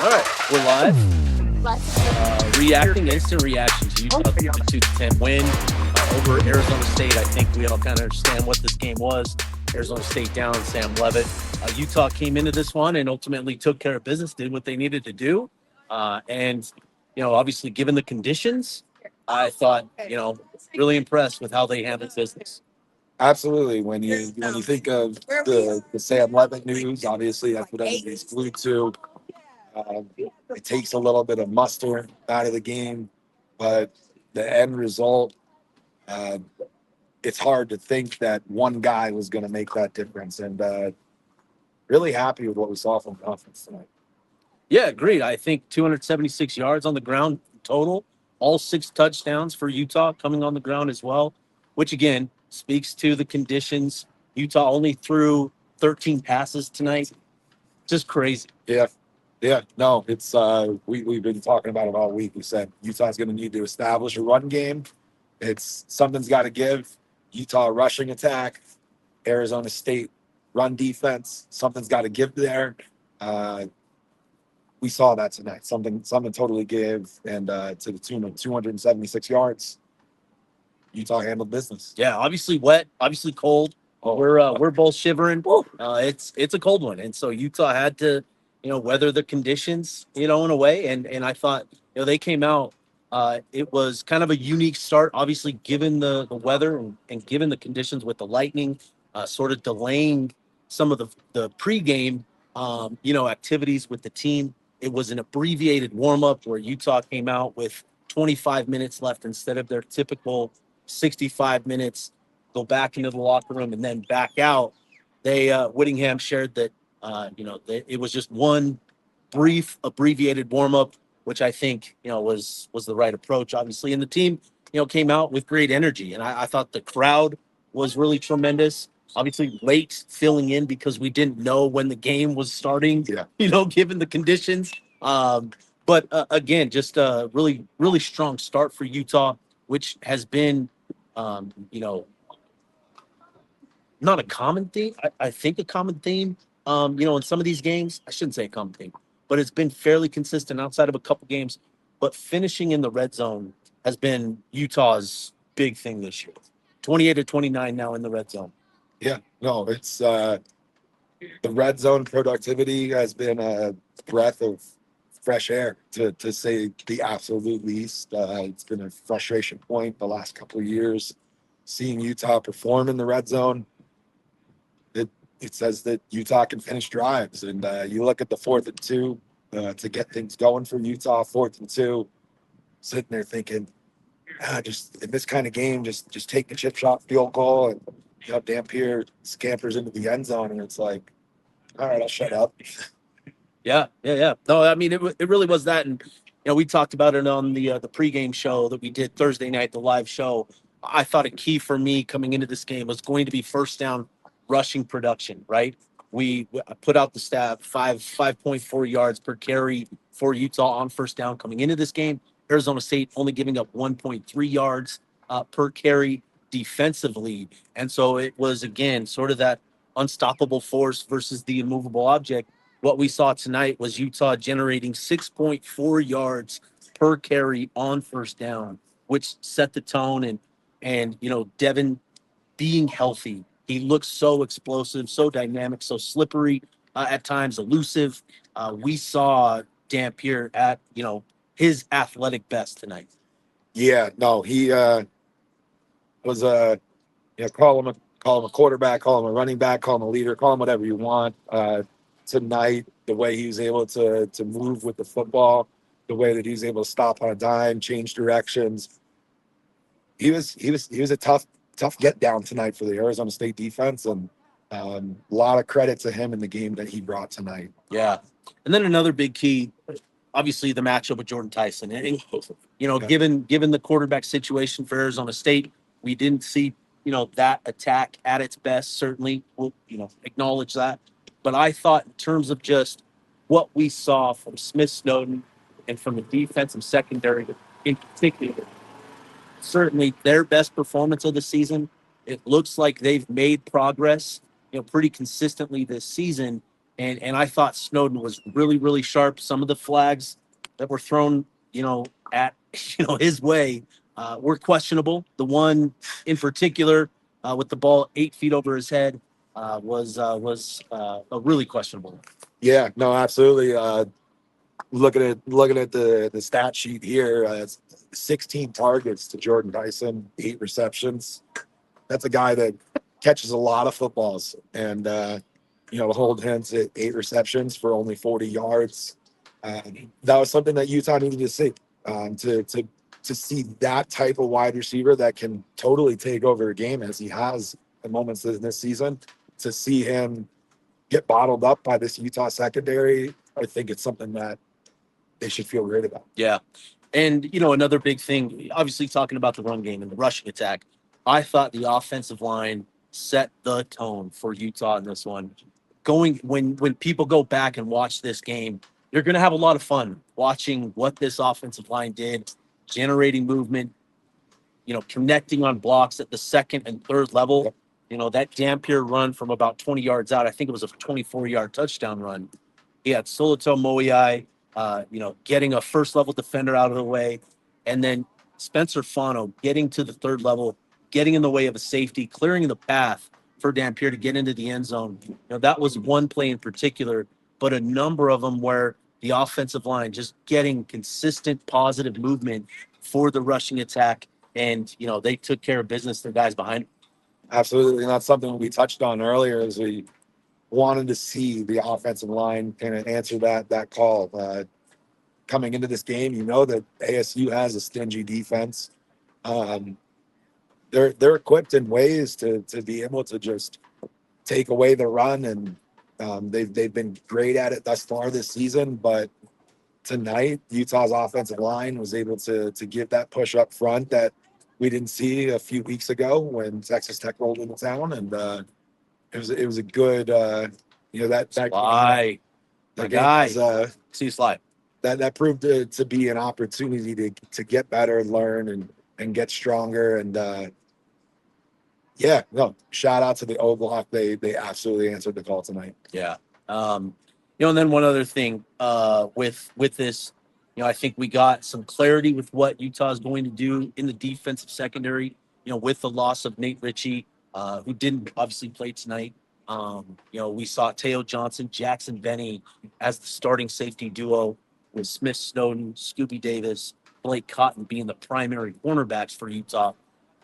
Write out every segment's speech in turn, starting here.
All right, we're live. Reacting, instant reaction to Utah's 22-10 win over Arizona State. I think we all kind of understand what this game was. Arizona State down, Sam Levitt. Utah came into this one and ultimately took care of business, did what they needed to do. And, obviously, given the conditions, I thought, really impressed with how they handled business. Absolutely. When you think of the Sam Levitt news, obviously that's what everybody's glued to. It takes a little bit of muster out of the game, but the end result, uh, it's hard to think that one guy was going to make that difference. And really happy with what we saw from offense tonight. Yeah, agreed. I think 276 yards on the ground total, all 6 touchdowns for Utah coming on the ground as well, which again speaks to the conditions. Utah only threw 13 passes tonight. Just crazy. Yeah. Yeah, no, it's we've been talking about it all week. We said Utah's going to need to establish a run game. It's something's got to give. Utah rushing attack, Arizona State run defense. Something's got to give there. We saw that tonight. Something totally gave, and to the tune of 276 yards, Utah handled business. Yeah, obviously wet, obviously cold. We're both shivering. It's a cold one, and so Utah had to weather the conditions in a way. And I thought they came out. It was kind of a unique start, obviously given the weather and given the conditions with the lightning, sort of delaying some of the pregame activities with the team. It was an abbreviated warm up where Utah came out with 25 minutes left instead of their typical 65 minutes, go back into the locker room and then back out. Whittingham shared that it was just one brief abbreviated warm up, which I think was the right approach, obviously. And the team came out with great energy, and I thought the crowd was really tremendous. Obviously, late filling in because we didn't know when the game was starting. Yeah. Given the conditions. But again, just a really, really strong start for Utah, which has been, not a common theme. I think a common theme, in some of these games. I shouldn't say a common theme, but it's been fairly consistent outside of a couple games. But finishing in the red zone has been Utah's big thing this year. 28 to 29 now in the red zone. Yeah, no, it's the red zone productivity has been a breath of fresh air, to say the absolute least. It's been a frustration point the last couple of years. Seeing Utah perform in the red zone, it says that Utah can finish drives. And you look at the 4th and 2 to get things going for Utah, 4th and 2, sitting there thinking, just in this kind of game, just take the chip shot field goal, and Dampier scampers into the end zone, and it's like, all right, I'll shut up. Yeah. No, I mean, it really was that. And, we talked about it on the pregame show that we did Thursday night, the live show. I thought a key for me coming into this game was going to be first down rushing production, right? I put out the stat, 5.4 yards per carry for Utah on first down coming into this game. Arizona State only giving up 1.3 yards per carry defensively. And so it was, again, sort of that unstoppable force versus the immovable object. What we saw tonight was Utah generating 6.4 yards per carry on first down, which set the tone. And Devon being healthy, he looks so explosive, so dynamic, so slippery, at times elusive. We saw Dampier at his athletic best tonight. Yeah, no, he was call him a quarterback, call him a running back, call him a leader, call him whatever you want. Tonight, the way he was able to move with the football, the way that he was able to stop on a dime, change directions. He was a tough get down tonight for the Arizona State defense, and a lot of credit to him in the game that he brought tonight. Yeah. And then another big key, obviously the matchup with Jordan Tyson. And given the quarterback situation for Arizona State, we didn't see, that attack at its best. Certainly, we'll, acknowledge that. But I thought in terms of just what we saw from Smith Snowden and from the defensive secondary in particular, certainly their best performance of the season. It looks like they've made progress, pretty consistently this season. and I thought Snowden was really, really sharp. Some of the flags that were thrown, at his way, were questionable. The one in particular, with the ball 8 feet over his head, was a really questionable. Yeah, no, absolutely. Looking at the stat sheet here, it's 16 targets to Jordan Dyson, 8 receptions. That's a guy that catches a lot of footballs, and hold hands at 8 receptions for only 40 yards. That was something that Utah needed to see, to see that type of wide receiver that can totally take over a game as he has in moments in this season. To see him get bottled up by this Utah secondary, I think it's something that they should feel great about. Yeah. And, another big thing, obviously talking about the run game and the rushing attack, I thought the offensive line set the tone for Utah in this one. When people go back and watch this game, you're going to have a lot of fun watching what this offensive line did, generating movement, connecting on blocks at the second and third level. Yep. That Dampier run from about 20 yards out, I think it was a 24-yard touchdown run. He had Soloto Moiai, getting a first level defender out of the way, and then Spencer Fano getting to the third level, getting in the way of a safety, clearing the path for Dampier to get into the end zone. That was one play in particular, but a number of them where the offensive line just getting consistent positive movement for the rushing attack, and they took care of business. The guys behind. Absolutely, and that's something we touched on earlier as we wanted to see the offensive line kind of answer that call. Coming into this game, that ASU has a stingy defense. Um, they're equipped in ways to be able to just take away the run, and they've been great at it thus far this season. But tonight, Utah's offensive line was able to give that push up front that we didn't see a few weeks ago when Texas Tech rolled into town, and it was a good Sly, that game guy. was, See Sly. that proved to be an opportunity to get better, learn, and get stronger. And shout out to the O Block. They absolutely answered the call tonight. Yeah. And then one other thing, with this, I think we got some clarity with what Utah is going to do in the defensive secondary. With the loss of Nate Ritchie, who didn't obviously play tonight. We saw Teo Johnson, Jackson Benny as the starting safety duo, with Smith Snowden, Scooby Davis, Blake Cotton being the primary cornerbacks for Utah.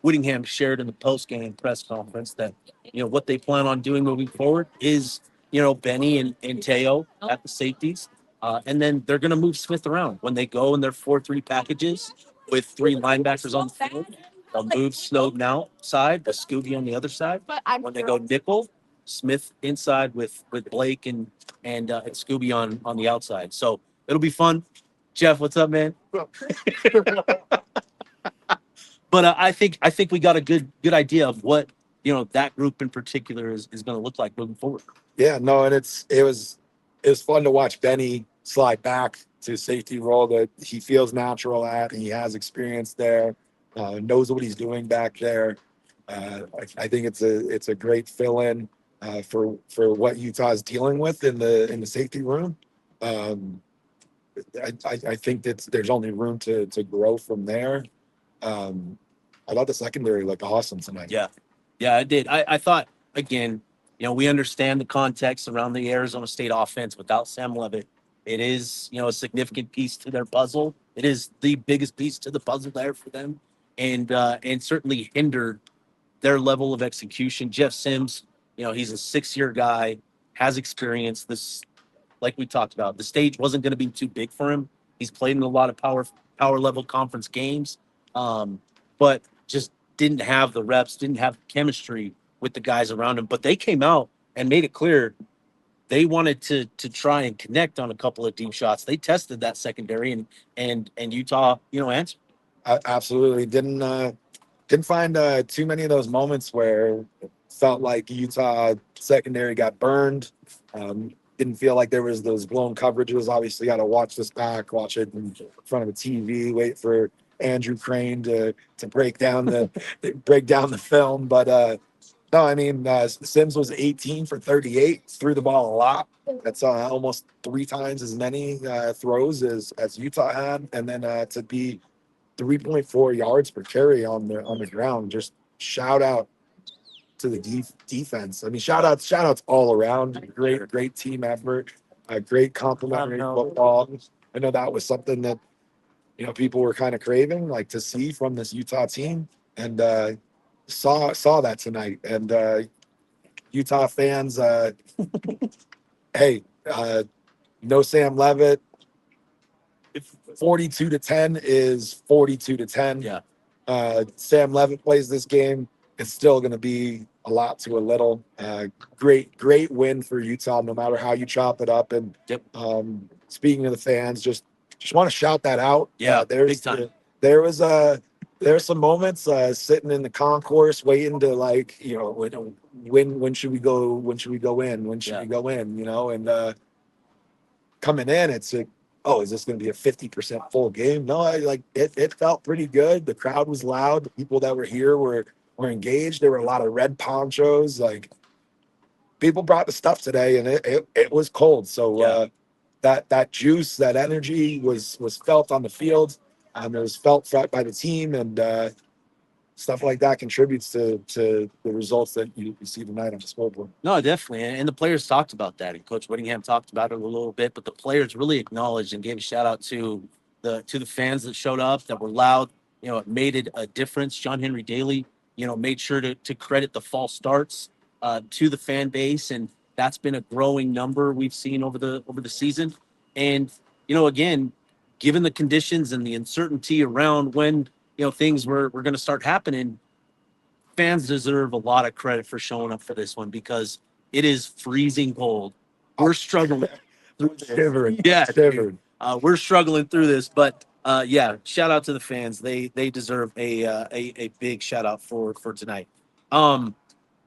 Whittingham shared in the post-game press conference that what they plan on doing moving forward is Benny and Teo at the safeties, and then they're going to move Smith around when they go in their 4-3 packages with 3 linebackers on the field. They'll move Snowden outside with Scooby on the other side. When they go nickel, Smith inside with Blake and Scooby on the outside. So it'll be fun. Jeff, what's up, man? But I think we got a good idea of what that group in particular is going to look like moving forward. Yeah, no, and it was fun to watch Benny slide back to safety role that he feels natural at. He has experience there, knows what he's doing back there. I think it's a great fill in for what Utah is dealing with in the safety room. I think that there's only room to grow from there. I thought the secondary looked awesome tonight. Yeah, I did. I thought, again, we understand the context around the Arizona State offense without Sam Levitt. It is, a significant piece to their puzzle. It is the biggest piece to the puzzle there for them, and certainly hindered their level of execution. Jeff Sims, he's a 6-year guy, has experience. This, like we talked about, the stage wasn't going to be too big for him. He's played in a lot of power level conference games, but just didn't have the reps, didn't have chemistry with the guys around him. But they came out and made it clear they wanted to try and connect on a couple of deep shots. They tested that secondary, and Utah, answered. Absolutely didn't find too many of those moments where it felt like Utah secondary got burned. Didn't feel like there was those blown coverages. Obviously, got to watch this back, watch it in front of a TV, wait for Andrew Crane to break down the film. But No, I mean, Sims was 18 for 38, threw the ball a lot. That's almost 3 times as many throws as Utah had, and then to be 3.4 yards per carry on the ground. Just shout out to the defense. I mean, shout outs all around. Great team effort. Great complimentary football. I know that was something that people were kind of craving, like to see from this Utah team, and saw that tonight. And Utah fans, hey, no Sam Levitt. 42-10 is 42-10. Yeah. Sam Levitt plays this game. It's still going to be a lot to a little. Great win for Utah, no matter how you chop it up. And Yep. Speaking of the fans, just want to shout that out. Yeah, there's big time. There's some moments sitting in the concourse waiting to when should we go in? When should we go in? And coming in, it's like, oh, is this going to be a 50% full game? No, it felt pretty good. The crowd was loud. The people that were here were engaged. There were a lot of red ponchos. Like, people brought the stuff today, and it was cold. So that juice, that energy was felt on the field. It was felt by the team, and stuff like that contributes to the results that you see tonight on the scoreboard. No, definitely. And the players talked about that. And Coach Whittingham talked about it a little bit, but the players really acknowledged and gave a shout out to the fans that showed up, that were loud. It made it a difference. John Henry Daly, made sure to credit the false starts to the fan base. And that's been a growing number we've seen over the season. And, again, given the conditions and the uncertainty around when things were going to start happening, fans deserve a lot of credit for showing up for this one, because it is freezing cold. We're struggling. Shivering. Yeah, Shivering. we're struggling through this, but shout out to the fans. They deserve a big shout out for tonight. I'm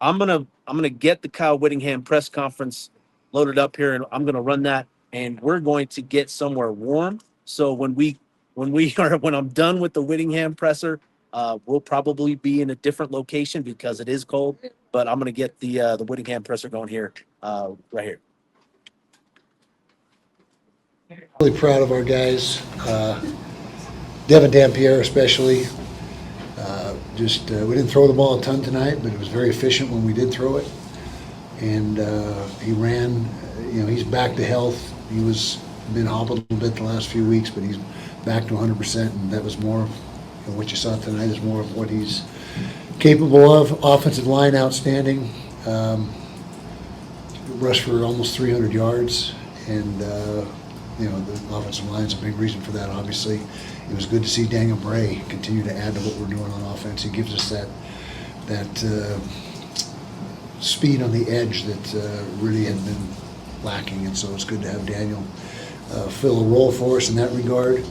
gonna get the Kyle Whittingham press conference loaded up here, and I'm gonna run that, and we're going to get somewhere warm. So when I'm done with the Whittingham presser, we'll probably be in a different location because it is cold. But I'm gonna get the Whittingham presser going here, right here. Really proud of our guys, Devon Dampier especially. We didn't throw the ball a ton tonight, but it was very efficient when we did throw it. And he ran. He's back to health. He was been hobbled a little bit the last few weeks, but he's back to 100%. And that was more of what you saw tonight is more of what he's capable of. Offensive line outstanding. Rushed for almost 300 yards, and the offensive line is a big reason for that, obviously. It was good to see Daniel Bray continue to add to what we're doing on offense. He gives us that speed on the edge that really had been lacking, and so it's good to have Daniel fill a role for us in that regard.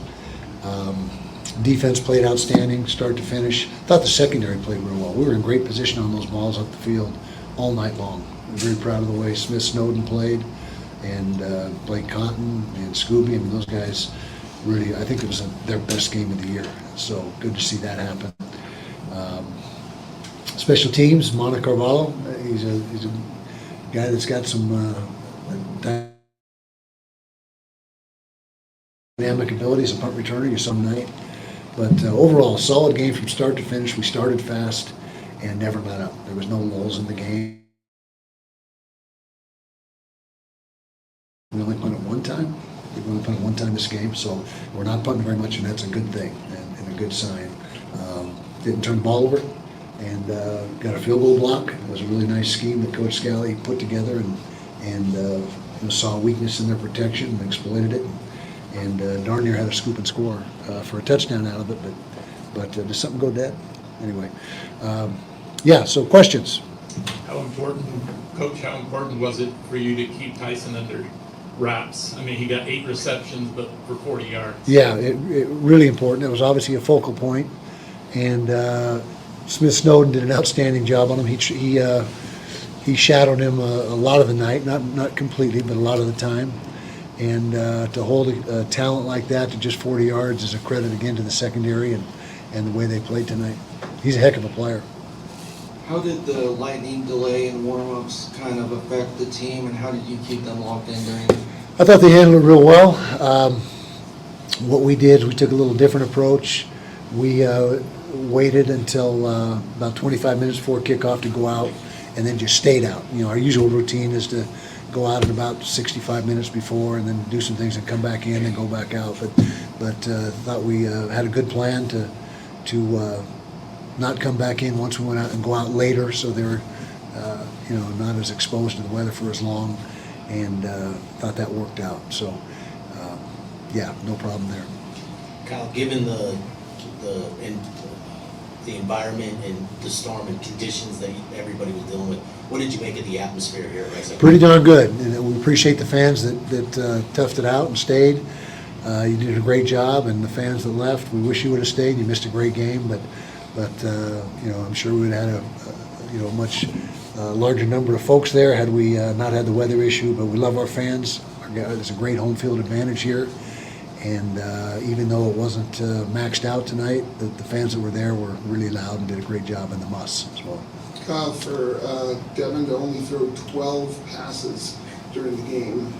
Defense played outstanding, start to finish. Thought the secondary played real well. We were in great position on those balls up the field all night long. I'm very proud of the way Smith Snowden played, and Blake Cotton and Scooby. I mean, those guys really, I think it was their best game of the year. So good to see that happen. Special teams, Monica Carvalho. He's a guy that's got some dynamic ability as a punt returner. You saw him tonight. But overall, solid game from start to finish. We started fast and never let up. There was no lulls in the game. We only punted one time. We've only punted one time this game, so we're not punting very much, and that's a good thing and a good sign. Didn't turn the ball over, and got a field goal block. It was a really nice scheme that Coach Scally put together, and saw a weakness in their protection and exploited it. And darn near had a scoop and score for a touchdown out of it, but did something go dead? Anyway, so questions? How important was it for you to keep Tyson under wraps? I mean, he got 8 receptions, but for 40 yards. Yeah, it really important. It was obviously a focal point, and Smith Snowden did an outstanding job on him. He shadowed him a lot of the night, not completely, but a lot of the time. And to hold a talent like that to just 40 yards is a credit again to the secondary and the way they played tonight. He's a heck of a player. How did the lightning delay in warm-ups kind of affect the team, and how did you keep them locked in during? I thought they handled it real well. What we did is we took a little different approach. We waited until about 25 minutes before kickoff to go out, and then just stayed out. You know, our usual routine is to go out at about 65 minutes before, and then do some things and come back in and go back out. But thought we had a good plan to not come back in once we went out and go out later, so they were you know, not as exposed to the weather for as long, and thought that worked out. So yeah, no problem there. Kyle, given the environment and the storm and conditions that everybody was dealing with, what did you make of the atmosphere here at Rice? Pretty darn good, and we appreciate the fans that toughed it out and stayed. You did a great job, and the fans that left, we wish you would have stayed. You missed a great game, but you know, I'm sure we would have had a you know, much larger number of folks there had we not had the weather issue. But we love our fans. There's a great home field advantage here, and even though it wasn't maxed out tonight, the fans that were there were really loud and did a great job in the muss as well. Kyle, for Devon to only throw 12 passes during the game,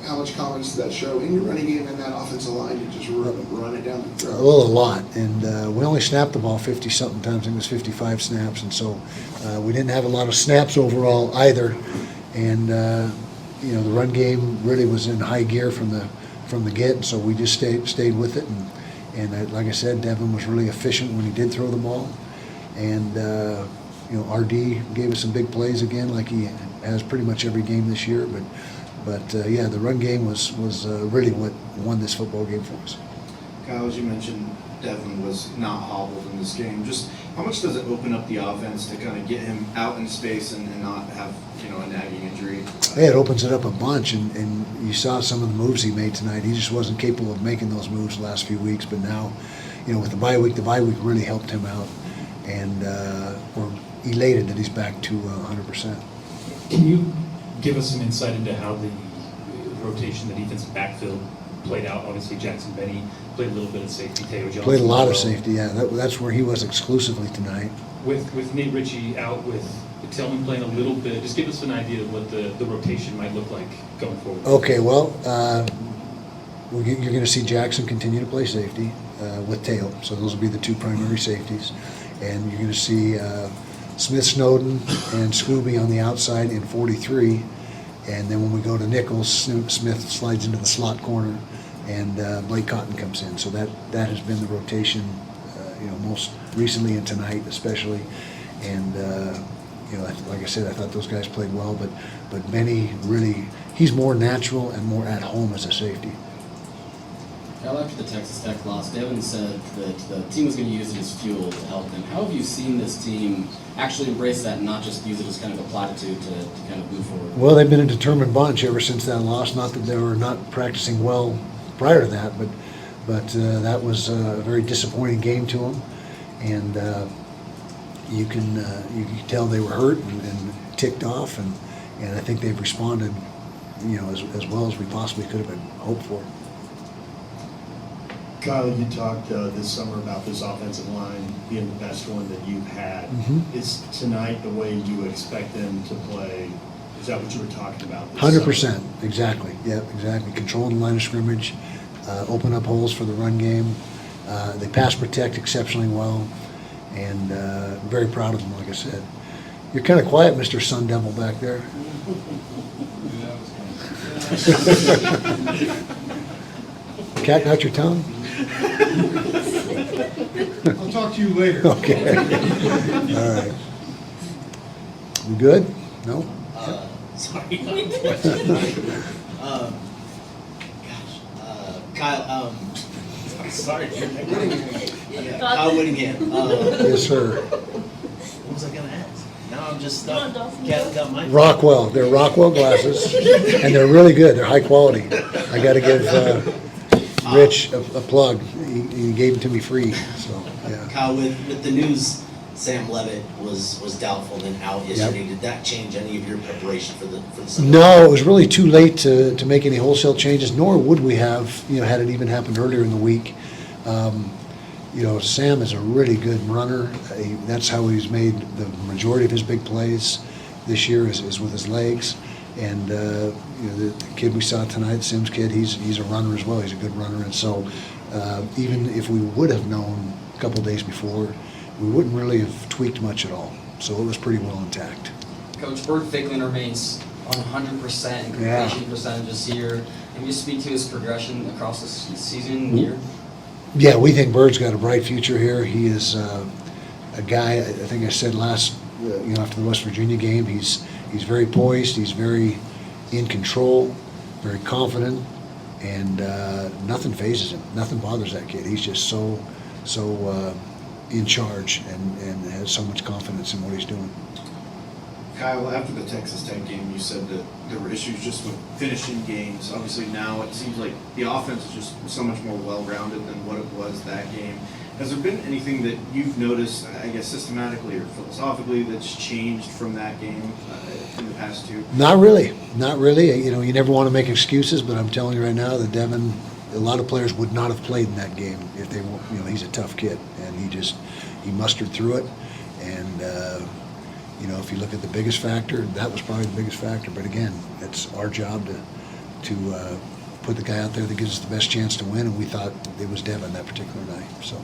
how much confidence did that show in your running game and that offensive line to just run it down the throat? Well, a lot, and we only snapped the ball 50-something times. I think it was 55 snaps, and so we didn't have a lot of snaps overall either. And you know, the run game really was in high gear from the get, and so we just stayed with it. And like I said, Devon was really efficient when he did throw the ball, and you know, RD gave us some big plays again, like he has pretty much every game this year. But yeah, the run game was really what won this football game for us. Kyle, as you mentioned, Devon was not hobbled in this game. Just how much does it open up the offense to kind of get him out in space and not have, you know, a nagging injury? Yeah, it opens it up a bunch, and you saw some of the moves he made tonight. He just wasn't capable of making those moves the last few weeks, but now, you know, with the bye week really helped him out, and we're elated that he's back to 100%. Can you give us some insight into how the rotation, the defensive backfield played out? Obviously, Jackson Benny played a little bit of safety. Teo Johnson Played a lot of as well. safety, yeah. That's where he was exclusively tonight. With Nate Ritchie out, with Tillman playing a little bit, just give us an idea of what the rotation might look like going forward. Okay, well, you're going to see Jackson continue to play safety with Teo, so those will be the two primary safeties. And you're going to see Smith, Snowden, and Scooby on the outside in 43. And then when we go to Nichols, Smith slides into the slot corner, and Blake Cotton comes in. So that has been the rotation, you know, most recently and tonight especially. And you know, like I said, I thought those guys played well, but Benny really, he's more natural and more at home as a safety. Kyle, after the Texas Tech loss, Devon said that the team was going to use it as fuel to help them. How have you seen this team actually embrace that and not just use it as kind of a platitude to kind of move forward? Well, they've been a determined bunch ever since that loss. Not that they were not practicing well prior to that, but that was a very disappointing game to them, and you can tell they were hurt and ticked off, and I think they've responded, you know, as well as we possibly could have been hoped for. Kyle, you talked this summer about this offensive line being the best one that you've had. Mm-hmm. Is tonight the way you expect them to play? Is that what you were talking about? 100%, exactly. Yeah, exactly. Controlling the line of scrimmage, open up holes for the run game. They pass protect exceptionally well, and very proud of them, like I said. You're kind of quiet, Mr. Sun Devil back there. Cat out your tongue? I'll talk to you later. Okay. All right. We good? No? Sorry. Kyle, sorry. Yeah, Kyle Whittingham. Yes, sir. What was I gonna ask? Now I'm just stuck. Got my Rockwell. They're Rockwell glasses, and they're really good. They're high quality. I got to give Rich a plug. He gave them to me free. So yeah. Kyle, with the news, Sam Levitt was doubtful and then out yesterday. Yep. Did that change any of your preparation for the Sunday? No, it was really too late to make any wholesale changes. Nor would we have, you know, had it even happened earlier in the week. Sam is a really good runner. That's how he's made the majority of his big plays this year is with his legs. And the kid we saw tonight, the Sims kid, he's a runner as well. He's a good runner. And so even if we would have known a couple days before, we wouldn't really have tweaked much at all. So it was pretty well intact. Coach, Bert Thicklin remains on 100% in completion percentage this year. Can you speak to his progression across the season year? Yeah, we think Bird's got a bright future here. He is a guy, I think I said last, after the West Virginia game, he's very poised, he's very in control, very confident, and nothing phases him. Nothing bothers that kid. He's just so in charge and has so much confidence in what he's doing. Kyle, after the Texas Tech game, you said that there were issues just with finishing games. Obviously now it seems like the offense is just so much more well-rounded than what it was that game. Has there been anything that you've noticed, I guess, systematically or philosophically that's changed from that game in the past two? Not really. Not really. You never want to make excuses, but I'm telling you right now that Devon, a lot of players would not have played in that game if they were, he's a tough kid, and he mustered through it. And, if you look at the biggest factor, that was probably the biggest factor. But again, it's our job to put the guy out there that gives us the best chance to win, and we thought it was Devon that particular night. So.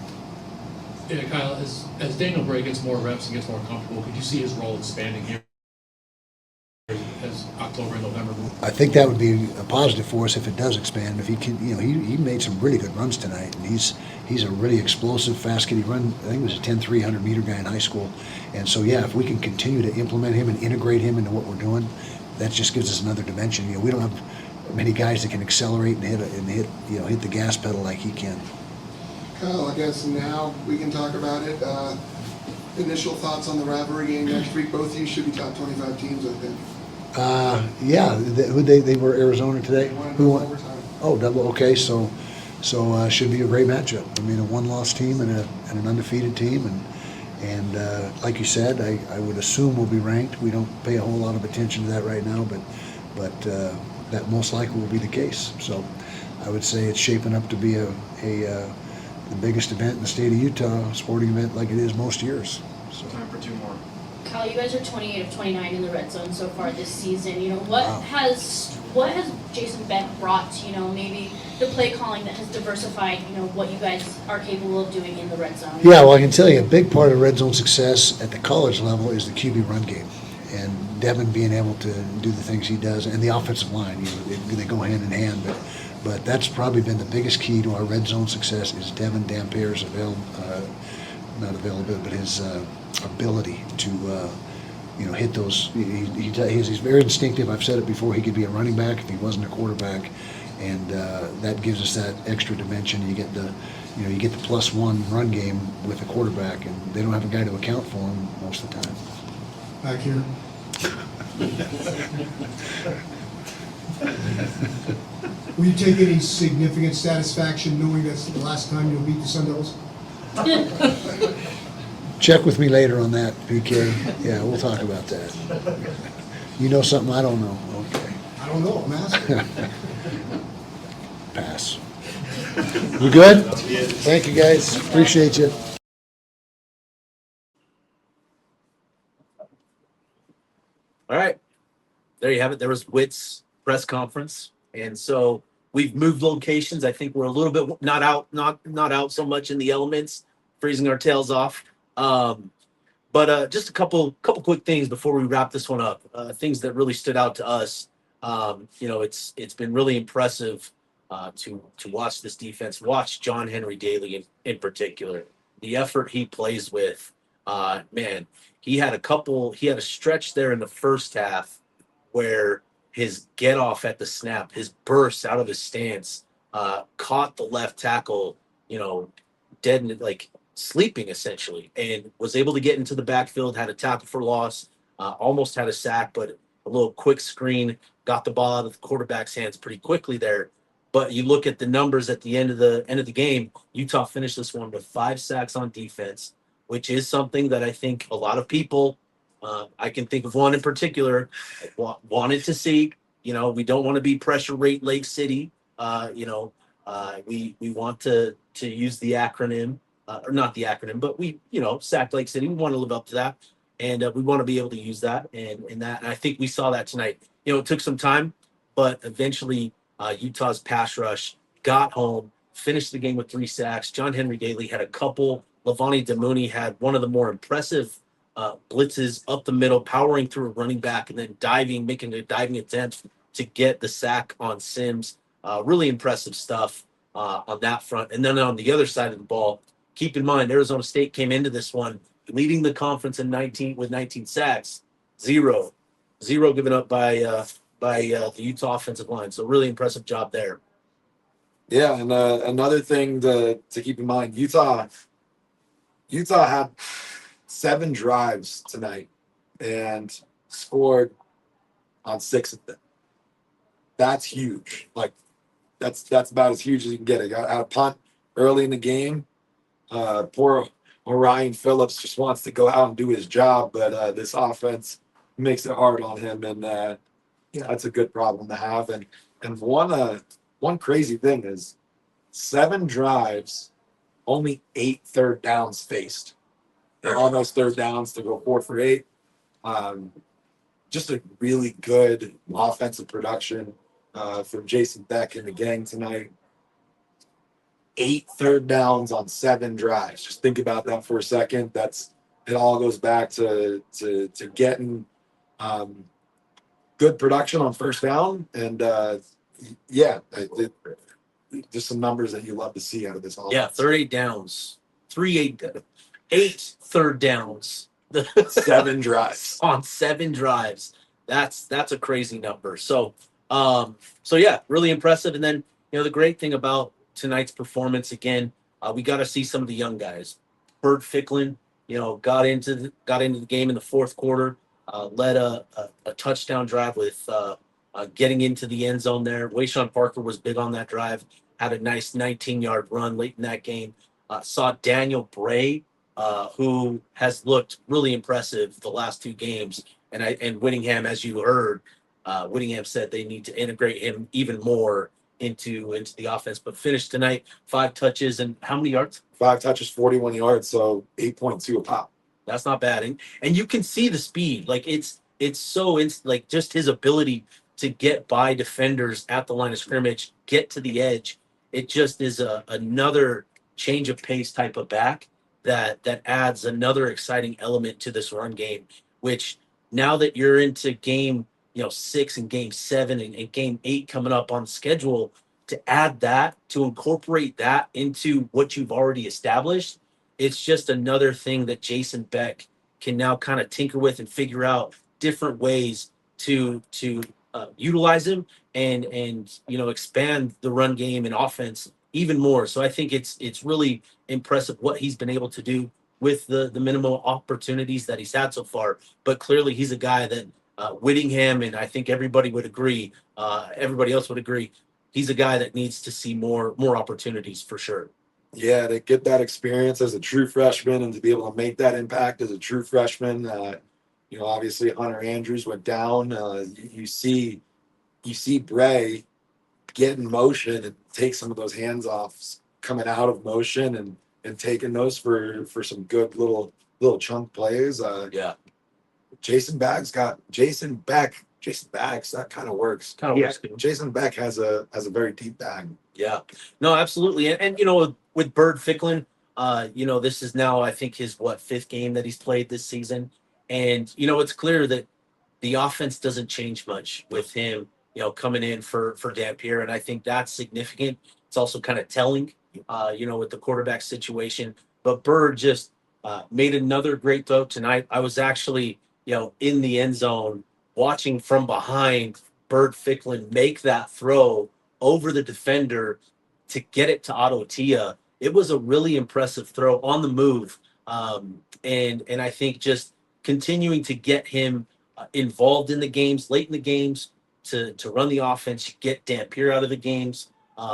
Yeah, Kyle, as Daniel Bray gets more reps and gets more comfortable, could you see his role expanding here as October and November move? I think that would be a positive for us if it does expand. If he can, he made some really good runs tonight, and he's a really explosive, fast kid. He run, I think he was a 10-3 100-meter guy in high school, and so yeah, if we can continue to implement him and integrate him into what we're doing, that just gives us another dimension. We don't have many guys that can accelerate and hit the gas pedal like he can. Kyle, I guess now we can talk about it. Initial thoughts on the rivalry game next week. Both of you should be top 25 teams, I think. Yeah, they were Arizona today. Who won? Overtime. Oh, double. Okay, so should be a great matchup. I mean, a one-loss team and an undefeated team, and like you said, I would assume we'll be ranked. We don't pay a whole lot of attention to that right now, but that most likely will be the case. So I would say it's shaping up to be the biggest event in the state of Utah, sporting event like it is most years. So. Time for two more. Kyle, you guys are 28 of 29 in the red zone so far this season. Wow. What has Jason Beck brought to, maybe the play calling that has diversified, what you guys are capable of doing in the red zone? Yeah, well, I can tell you a big part of red zone success at the college level is the QB run game. And Devon being able to do the things he does, and the offensive line, they go hand in hand. But that's probably been the biggest key to our red zone success is Devon Dampier's his ability to hit those. He's very instinctive. I've said it before. He could be a running back if he wasn't a quarterback, and that gives us that extra dimension. You get the +1 run game with a quarterback, and they don't have a guy to account for him most of the time. Back here. Will you take any significant satisfaction knowing that's the last time you'll beat the Sun Devils? Check with me later on that, PK. Yeah, we'll talk about that. You know something I don't know? Okay. I don't know, I'm asking. Pass. We good? Thank you, guys. Appreciate you. All right. There you have it. There was Witt's press conference. And so we've moved locations. I think we're a little bit not out so much in the elements, freezing our tails off. But just a couple quick things before we wrap this one up. Things that really stood out to us. It's been really impressive to watch this defense, watch John Henry Daly in particular. The effort he plays with, man, he had a stretch there in the first half where his get off at the snap, his burst out of his stance, caught the left tackle, dead in like sleeping essentially, and was able to get into the backfield, had a tackle for loss, almost had a sack, but a little quick screen, got the ball out of the quarterback's hands pretty quickly there. But you look at the numbers at the end of the game, Utah finished this one with 5 sacks on defense, which is something that I think a lot of people, I can think of one in particular, wanted to see. We don't want to be pressure rate Lake City. We want to use the acronym or not the acronym, but we, Sac Lake City, we want to live up to that. And we want to be able to use that. And I think we saw that tonight. It took some time, but eventually Utah's pass rush got home, finished the game with 3 sacks. John Henry Daly had a couple. Levani Damuni had one of the more impressive blitzes up the middle, powering through a running back and then making a diving attempt to get the sack on Sims. Really impressive stuff on that front. And then on the other side of the ball, keep in mind, Arizona State came into this one leading the conference in 19 sacks, zero given up by the Utah offensive line. So really impressive job there. Yeah, and another thing to keep in mind, Utah had 7 drives tonight and scored on 6 of them. That's huge. Like that's about as huge as you can get. It got out a punt early in the game. Poor Orion Phillips just wants to go out and do his job, but this offense makes it hard on him, and that's a good problem to have. And one crazy thing is 7 drives, only 8 third downs faced. And on those third downs to go 4 for 8. Just a really good offensive production from Jason Beck and the gang tonight. 8 third downs on 7 drives. Just think about that for a second. It all goes back to getting good production on first down, and just some numbers that you love to see out of this offense. Yeah, 38 downs, 8 third downs, 7 drives on 7 drives. That's a crazy number. So yeah, really impressive. And then the great thing about tonight's performance, again, we got to see some of the young guys. Bert Ficklin, got into the game in the fourth quarter, led a touchdown drive with getting into the end zone there. Wayshawn Parker was big on that drive, had a nice 19-yard run late in that game. Saw Daniel Bray, who has looked really impressive the last 2 games. And Whittingham, as you heard, Whittingham said they need to integrate him even more into the offense. But finished tonight, 5 touches and how many yards? 5 touches, 41 yards, so 8.2 a pop. That's not bad. And you can see the speed. Like it's so like just his ability to get by defenders at the line of scrimmage, get to the edge. It just is another change of pace type of back that adds another exciting element to this run game, which now that you're into game 6 and game 7 and game 8 coming up on schedule, to add that, to incorporate that into what you've already established, it's just another thing that Jason Beck can now kind of tinker with and figure out different ways to utilize him and expand the run game and offense even more. So I think it's really impressive what he's been able to do with the minimal opportunities that he's had so far. But clearly he's a guy that Whittingham, and I think everybody would agree, everybody else would agree, he's a guy that needs to see more opportunities for sure. Yeah, to get that experience as a true freshman and to be able to make that impact as a true freshman. Obviously Hunter Andrews went down. You see Bray get in motion and take some of those hands off coming out of motion and taking those for some good little chunk plays. Yeah. Jason Bags, that kind of works. Jason Beck has a very deep bag. Yeah, no, absolutely. And with Bird Ficklin, this is now, I think, his 5th game that he's played this season. And, it's clear that the offense doesn't change much with him, coming in for Dampier. And I think that's significant. It's also kind of telling, with the quarterback situation. But Bird just made another great throw tonight. I was actually, in the end zone watching from behind Bird Ficklin make that throw over the defender to get it to Otto Tia. It was a really impressive throw on the move. And I think just continuing to get him involved in the games, late in the games, to run the offense, get Dampier out of the games,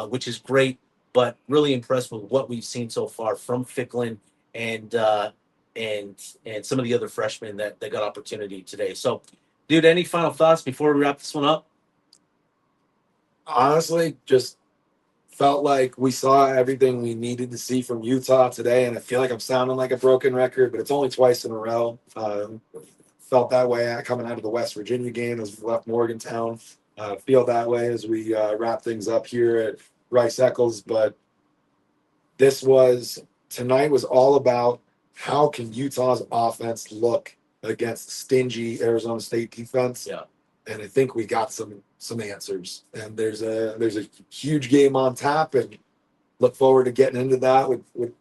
which is great, but really impressed with what we've seen so far from Ficklin and some of the other freshmen that got opportunity today. So, dude, any final thoughts before we wrap this one up? Honestly, just Felt like we saw everything we needed to see from Utah today, and I feel like I'm sounding like a broken record, but it's only twice in a row. Felt that way coming out of the West Virginia game as we left Morgantown. Feel that way as we wrap things up here at Rice Eccles. But tonight was all about how can Utah's offense look against stingy Arizona State defense. Yeah. And I think we got some answers. And there's a huge game on tap, and look forward to getting into that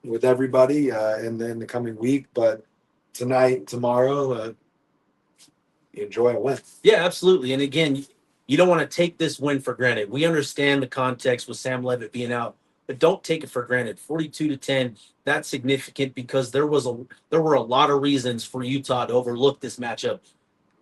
with everybody in the coming week. But tonight, tomorrow, enjoy a win. Yeah, absolutely. And again, you don't want to take this win for granted. We understand the context with Sam Levitt being out, but don't take it for granted. 42-10, that's significant because there were a lot of reasons for Utah to overlook this matchup.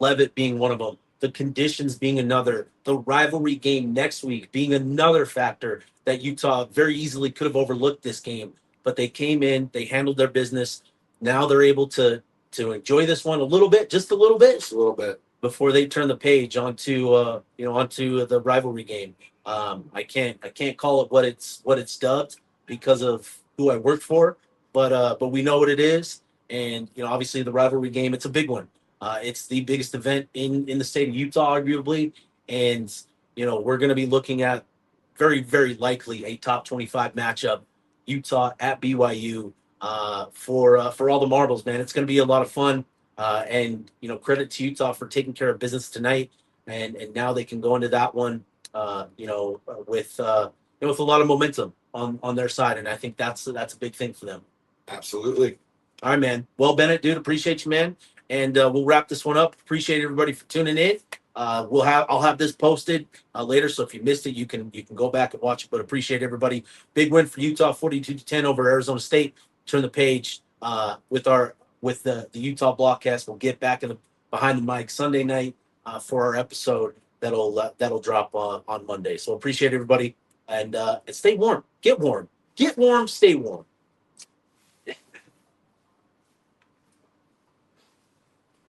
Levitt being one of them, the conditions being another, the rivalry game next week being another factor that Utah very easily could have overlooked this game. But they came in, they handled their business. Now they're able to enjoy this one a little bit, just a little bit, Just a little bit. before they turn the page onto onto the rivalry game. I can't call it what it's dubbed because of who I work for, but we know what it is, and obviously the rivalry game, it's a big one. It's the biggest event in the state of Utah, arguably, and we're going to be looking at very, very likely a top 25 matchup, Utah at BYU, for all the marbles, man. It's going to be a lot of fun. And credit to Utah for taking care of business tonight, and now they can go into that one, with with a lot of momentum on their side, and I think that's a big thing for them. Absolutely. All right, man. Well, Bennett, dude, appreciate you, man, and we'll wrap this one up. Appreciate everybody for tuning in. I'll have this posted later, so if you missed it, you can go back and watch it. But appreciate everybody. Big win for Utah, 42-10 over Arizona State. Turn the page with the Utah Blockcast. We'll get back in the behind the mic Sunday night for our episode that'll drop on Monday. So appreciate everybody, and stay warm. Get warm. Stay warm.